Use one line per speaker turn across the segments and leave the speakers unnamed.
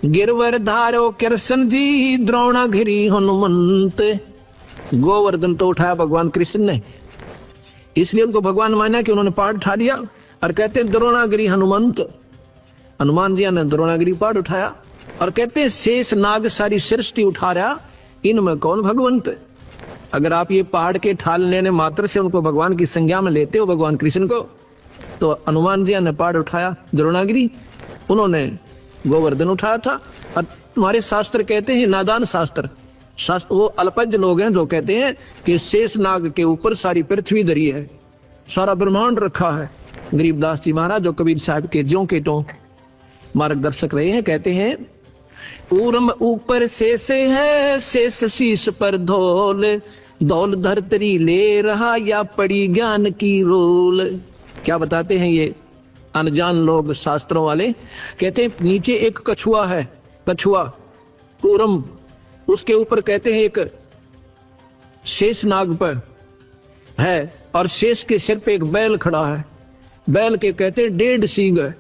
गिरवर धारो कृष्ण जी द्रोणागिरी हनुमंत। गोवर्धन तो उठाया भगवान कृष्ण ने, इसलिए उनको भगवान माना कि उन्होंने पहाड़ उठा दिया। और कहते हैं द्रोणागिरी हनुमंत, हनुमान जी ने द्रोणागिरी पहाड़ उठाया। और कहते हैं शेष नाग सारी सृष्टि उठा रहा, इनमें कौन भगवंत। अगर आप ये पहाड़ के ठाल लेने मात्र से उनको भगवान की संज्ञा में लेते हो, भगवान कृष्ण को, तो हनुमान जी ने पहाड़ उठाया द्रोणागिरी, उन्होंने गोवर्धन उठाया था। और तुम्हारे शास्त्र कहते हैं, नादान शास्त्र वो अल्पज्ञ लोग हैं जो कहते हैं कि शेष नाग के ऊपर सारी पृथ्वी धरी है, सारा ब्रह्मांड रखा है। गरीबदास जी महाराज जो कबीर साहब के ज्यों के टों मार्गदर्शक रहे हैं, कहते हैं पूरम ऊपर शेष है, शेष शीश पर धौल, दौल धरतरी ले रहा या पड़ी ज्ञान की रोल। क्या बताते हैं ये अनजान लोग शास्त्रों वाले, कहते हैं नीचे एक कछुआ है, कछुआ पूरम, उसके ऊपर कहते हैं एक शेष नाग पर है, और शेष के सिर पे एक बैल खड़ा है। बैल के कहते हैं 1.5 सींग है।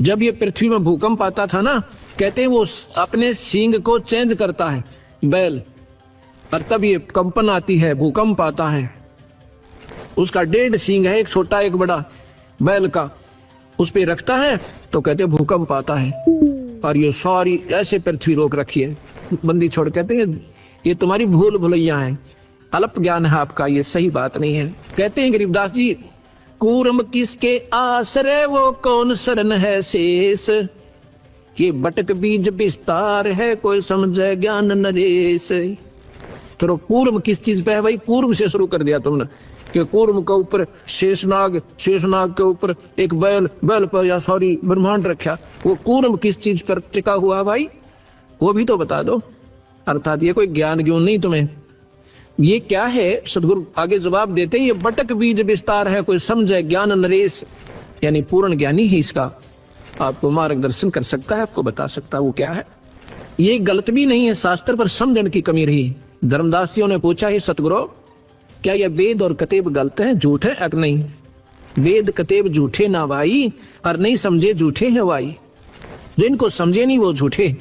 जब ये पृथ्वी में भूकंप आता था ना, कहते हैं वो अपने सींग को चेंज करता है बैल, और तब ये कंपन आती है, भूकंप आता है। उसका 1.5 सींग है, एक छोटा एक बड़ा बैल का, उस पे रखता है तो कहते हैं भूकंप आता है। और ये सारी ऐसे पृथ्वी रोक रखी है, बंदी छोड़। कहते हैं ये तुम्हारी भूल भुलैया है, अल्प ज्ञान है आपका, ये सही बात नहीं है। कहते हैं गरीबदास जी, कूर्म किसके आश्रय वो कौन शरण है शेष, ये बटक बीज विस्तार है कोई समझे ज्ञान नरेश। तो कूर्म किस चीज पे है भाई, कूर्म से शुरू कर दिया तुमने कि कूर्म के ऊपर शेषनाग, शेषनाग के ऊपर एक बैल, बैल पर या सॉरी ब्रह्मांड रखा। वो कूर्म किस चीज पर टिका हुआ है भाई, वो भी तो बता दो। अर्थात ये कोई ज्ञान क्यों नहीं तुम्हें, ये क्या है। सदगुरु आगे जवाब देते हैं, ये बटक बीज विस्तार है कोई समझे ज्ञान नरेश, यानी पूर्ण ज्ञानी ही इसका आपको मार्गदर्शन कर सकता है, आपको बता सकता है वो क्या है। ये गलत भी नहीं है, शास्त्र पर समझने की कमी रही। धर्मदास जियों ने पूछा है सतगुरु क्या यह वेद और कतेब गलत है, झूठ है अगर नहीं। वेद कतेब झूठे ना भाई, और नहीं समझे झूठे हैं भाई, जिनको समझे नहीं वो झूठे।